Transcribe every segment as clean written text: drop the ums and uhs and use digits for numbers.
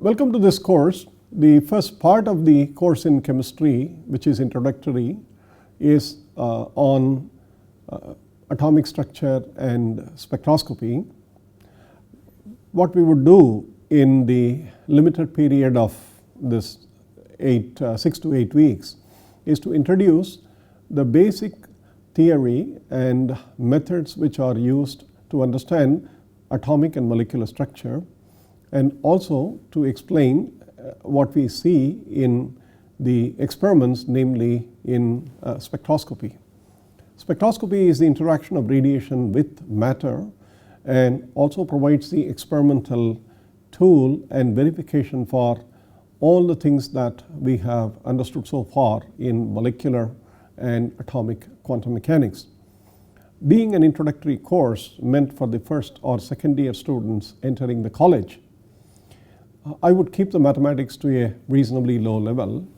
Welcome to this course. The first part of the course in chemistry, which is introductory, is on atomic structure and spectroscopy. What we would do in the limited period of this 6 to 8 weeks is to introduce the basic theory and methods which are used to understand atomic and molecular structure, and also to explain what we see in the experiments, namely in spectroscopy. Spectroscopy is the interaction of radiation with matter and also provides the experimental tool and verification for all the things that we have understood so far in molecular and atomic quantum mechanics. Being an introductory course meant for the first or second year students entering the college, I would keep the mathematics to a reasonably low level.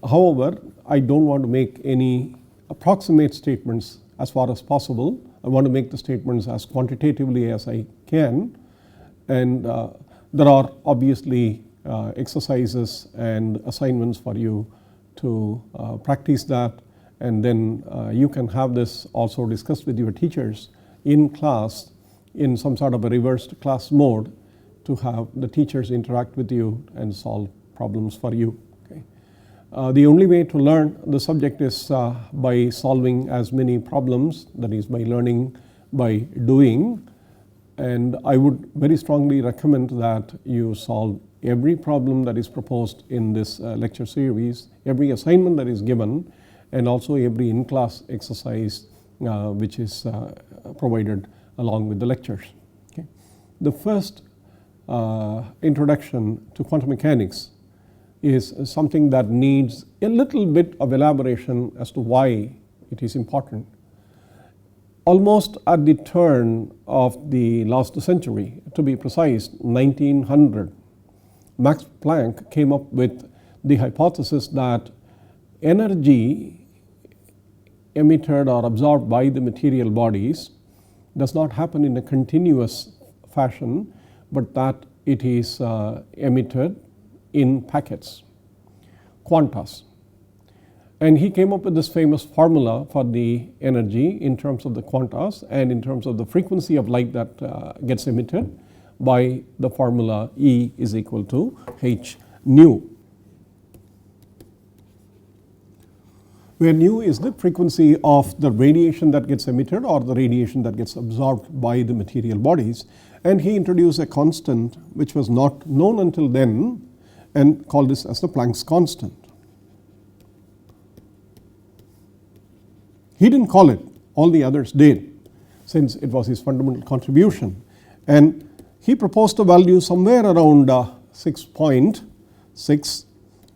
However, I don't want to make any approximate statements as far as possible. I want to make the statements as quantitatively as I can, and there are obviously exercises and assignments for you to practice that, and then you can have this also discussed with your teachers in class in some sort of a reversed class mode to have the teachers interact with you and solve problems for you. Okay. The only way to learn the subject is by solving as many problems, that is by learning by doing, and I would very strongly recommend that you solve every problem that is proposed in this lecture series, every assignment that is given, and also every in-class exercise which is provided along with the lectures. Okay. The first introduction to quantum mechanics is something that needs a little bit of elaboration as to why it is important. Almost at the turn of the last century, to be precise 1900, Max Planck came up with the hypothesis that energy emitted or absorbed by the material bodies does not happen in a continuous fashion, but that it is emitted in packets, quantas. And he came up with this famous formula for the energy in terms of the quantas and in terms of the frequency of light that gets emitted by the formula E is equal to h nu, where nu is the frequency of the radiation that gets emitted or the radiation that gets absorbed by the material bodies. And he introduced a constant which was not known until then and called this as the Planck's constant. He didn't call it, all the others did, since it was his fundamental contribution. And he proposed a value somewhere around 6.6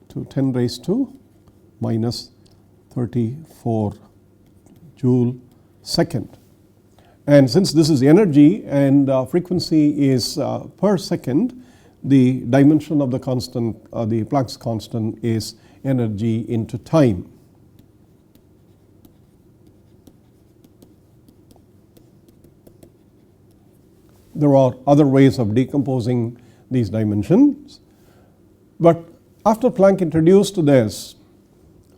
to 10 raised to minus 34 joule second. And since this is energy and frequency is per second, the dimension of the constant, the Planck's constant, is energy into time. There are other ways of decomposing these dimensions, but after Planck introduced this,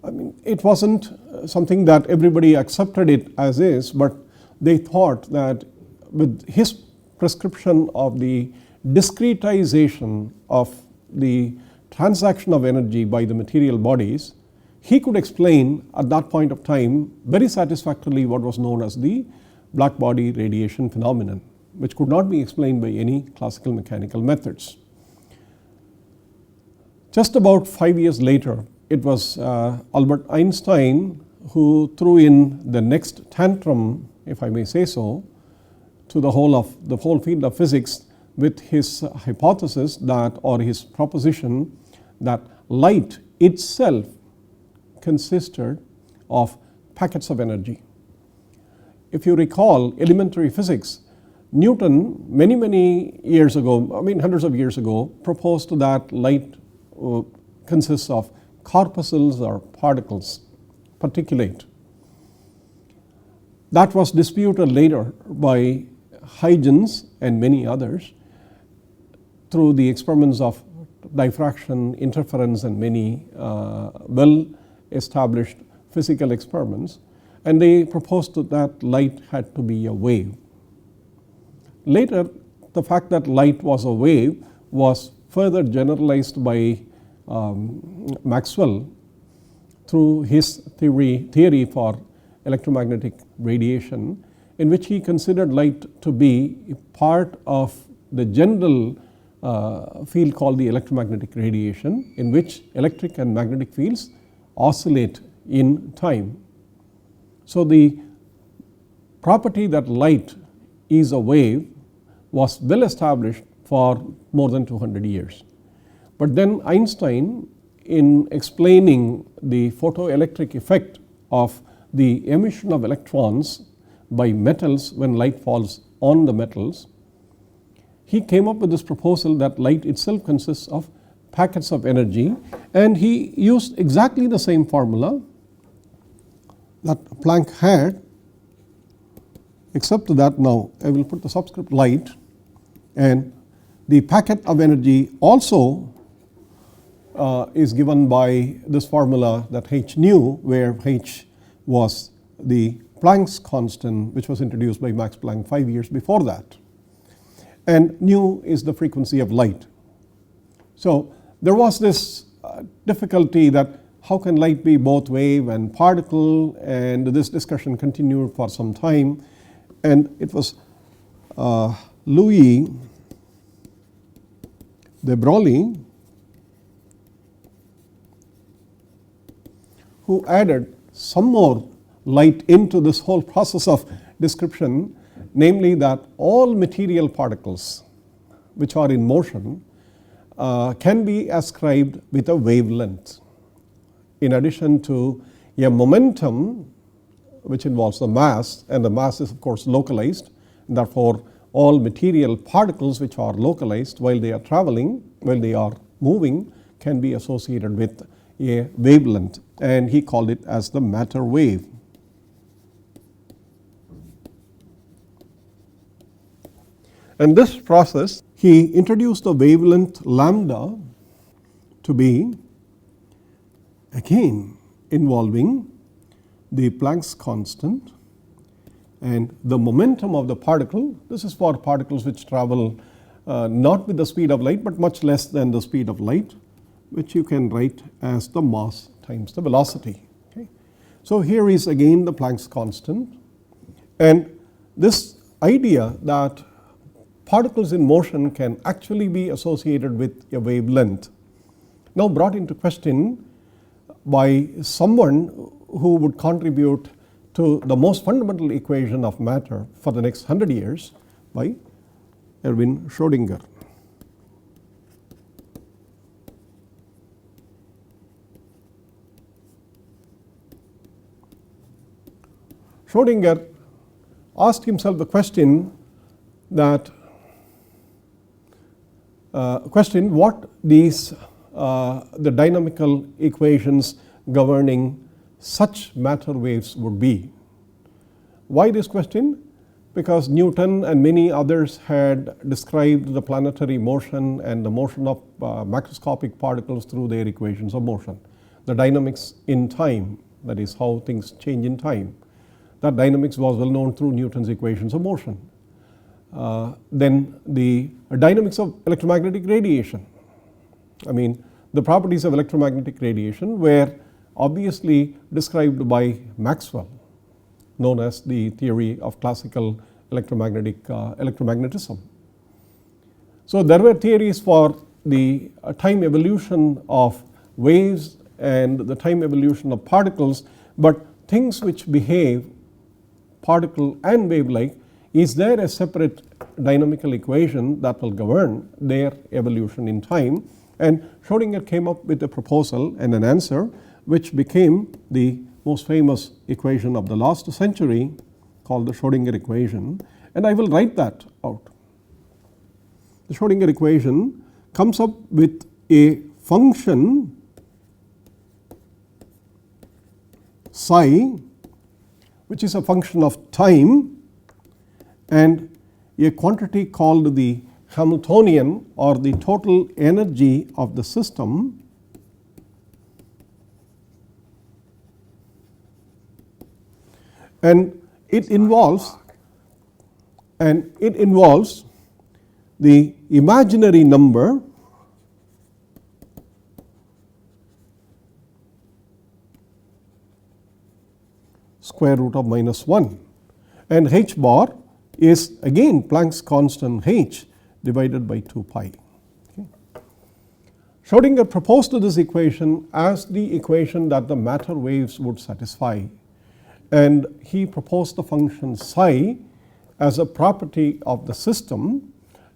I mean, it wasn't something that everybody accepted it as is, but they thought that with his prescription of the discretization of the transaction of energy by the material bodies, he could explain at that point of time very satisfactorily what was known as the black body radiation phenomenon, which could not be explained by any classical mechanical methods. Just about 5 years later, it was Albert Einstein who threw in the next tantrum, if I may say so, to the whole field of physics with his hypothesis that, or his proposition, that light itself consisted of packets of energy. If you recall elementary physics, Newton many years ago, I mean hundreds of years ago, proposed that light consists of corpuscles or particles, particulate. That was disputed later by Huygens and many others through the experiments of diffraction, interference, and many well established physical experiments, and they proposed that light had to be a wave. Later, the fact that light was a wave was further generalized by Maxwell through his theory for electromagnetic radiation, in which he considered light to be a part of the general field called the electromagnetic radiation, in which electric and magnetic fields oscillate in time. So the property that light is a wave was well established for more than 200 years. But then Einstein, in explaining the photoelectric effect of the emission of electrons by metals when light falls on the metals, he came up with this proposal that light itself consists of packets of energy, and he used exactly the same formula that Planck had, except that now I will put the subscript light, and the packet of energy also is given by this formula that h nu, where h was the Planck's constant, which was introduced by Max Planck 5 years before that, and nu is the frequency of light. So there was this difficulty that how can light be both wave and particle, and this discussion continued for some time, and it was Louis de Broglie who added some more light into this whole process of description, namely that all material particles which are in motion can be ascribed with a wavelength, in addition to a momentum which involves the mass, and the mass is of course localized, and therefore all material particles which are localized while they are traveling, while they are moving, can be associated with a wavelength, and he called it as the matter wave. And this process, he introduced the wavelength lambda to be again involving the Planck's constant and the momentum of the particle. This is for particles which travel not with the speed of light but much less than the speed of light, which you can write as the mass times the velocity. Okay. So here is again the Planck's constant, and this idea that particles in motion can actually be associated with a wavelength now brought into question by someone who would contribute to the most fundamental equation of matter for the next 100 years, by Erwin Schrodinger. Schrodinger asked himself the question that what these the dynamical equations governing such matter waves would be. Why this question? Because Newton and many others had described the planetary motion and the motion of macroscopic particles through their equations of motion. The dynamics in time, that is how things change in time. That dynamics was well known through Newton's equations of motion. Then the dynamics of electromagnetic radiation. I mean, the properties of electromagnetic radiation were obviously described by Maxwell, known as the theory of classical electromagnetism. So there were theories for the time evolution of waves and the time evolution of particles, but things which behave particle and wave-like, is there a separate dynamical equation that will govern their evolution in time? And Schrodinger came up with a proposal and an answer which became the most famous equation of the last century, called the Schrodinger equation, and I will write that out. The Schrodinger equation comes up with a function psi, which is a function of time, and a quantity called the Hamiltonian or the total energy of the system and it involves the imaginary number square root of minus 1, and h bar is again Planck's constant h divided by 2 pi. Okay. Schrodinger proposed this equation as the equation that the matter waves would satisfy, and he proposed the function psi as a property of the system,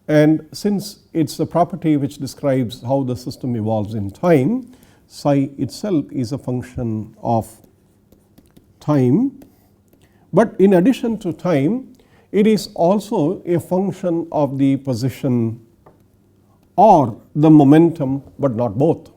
and since it is a property which describes how the system evolves in time, psi itself is a function of time. But in addition to time, it is also a function of the position or the momentum, but not both.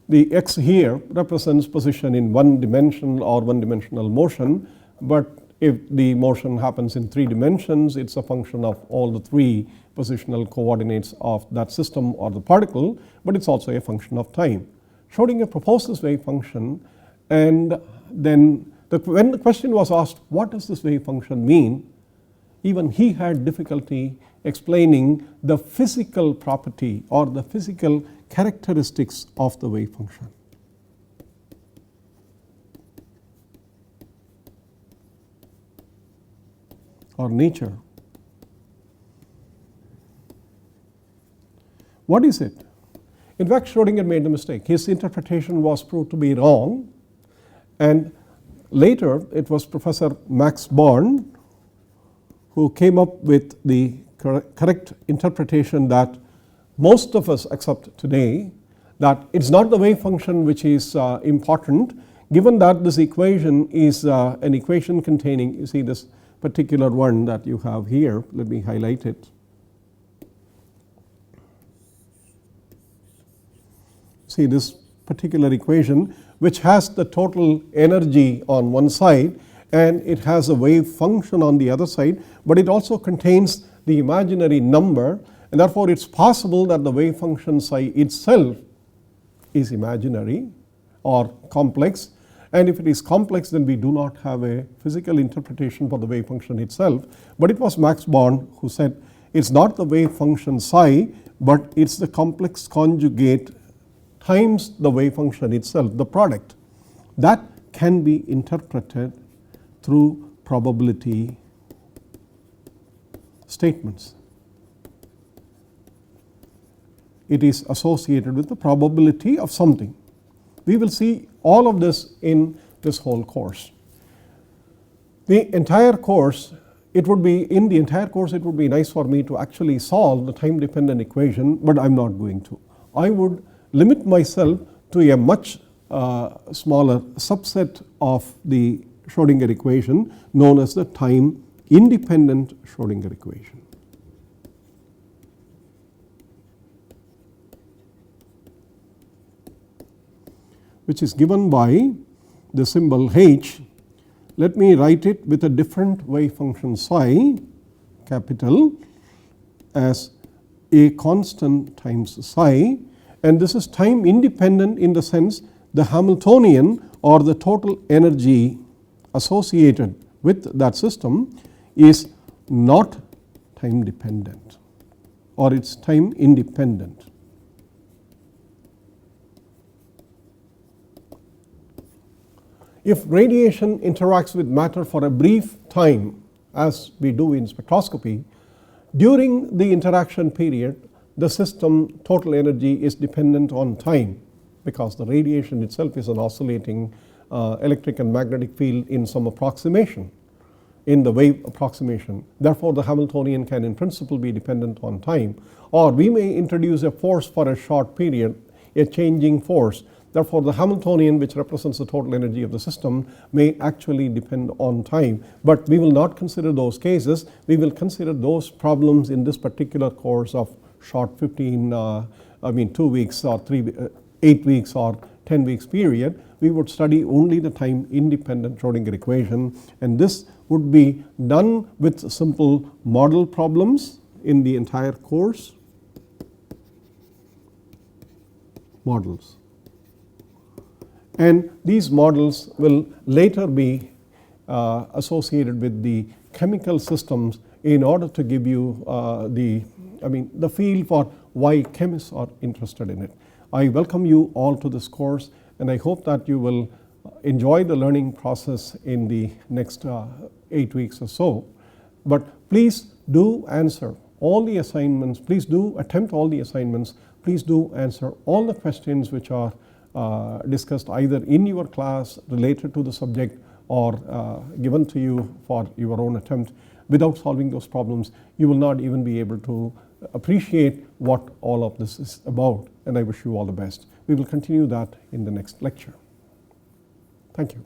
The x here represents position in one dimension or one dimensional motion, but if the motion happens in 3 dimensions, it is a function of all the 3 positional coordinates of that system or the particle, but it is also a function of time. Schrodinger proposed this wave function, and then when the question was asked, what does this wave function mean, even he had difficulty explaining the physical property or the physical characteristics of the wave function. Or nature. What is it? In fact, Schrodinger made the mistake. His interpretation was proved to be wrong, and later it was Professor Max Born who came up with the correct interpretation that most of us accept today, that it is not the wave function which is important, given that this equation is an equation containing, you see this particular one that you have here, let me highlight it. See this particular equation which has the total energy on one side and it has a wave function on the other side, but it also contains the imaginary number, and therefore it is possible that the wave function psi itself is imaginary or complex, and if it is complex then we do not have a physical interpretation for the wave function itself. But it was Max Born who said it is not the wave function psi, but it is the complex conjugate times the wave function itself, the product. That can be interpreted through probability statements. It is associated with the probability of something. We will see all of this in this whole course. The entire course, it would be nice for me to actually solve the time dependent equation, but I am not going to. I would limit myself to a much smaller subset of the Schrodinger equation known as the time independent Schrodinger equation. Which is given by the symbol h. Let me write it with a different wave function psi, capital, as a constant times psi, and this is time independent in the sense the Hamiltonian or the total energy associated with that system is not time dependent, or it is time independent. If radiation interacts with matter for a brief time, as we do in spectroscopy, during the interaction period the system total energy is dependent on time, because the radiation itself is an oscillating electric and magnetic field in some approximation, in the wave approximation. Therefore, the Hamiltonian can in principle be dependent on time, or we may introduce a force for a short period, a changing force. Therefore, the Hamiltonian, which represents the total energy of the system, may actually depend on time, but we will not consider those cases. We will consider those problems in this particular course of short 2 weeks or 8 weeks or 10 weeks period. We would study only the time independent Schrodinger equation, and this would be done with simple model problems in the entire course, models. And these models will later be associated with the chemical systems in order to give you the feel for why chemists are interested in it. I welcome you all to this course, and I hope that you will enjoy the learning process in the next 8 weeks or so. But please do answer all the assignments, please do attempt all the assignments, please do answer all the questions which are discussed either in your class related to the subject or given to you for your own attempt. Without solving those problems, you will not even be able to appreciate what all of this is about, and I wish you all the best. We will continue that in the next lecture. Thank you.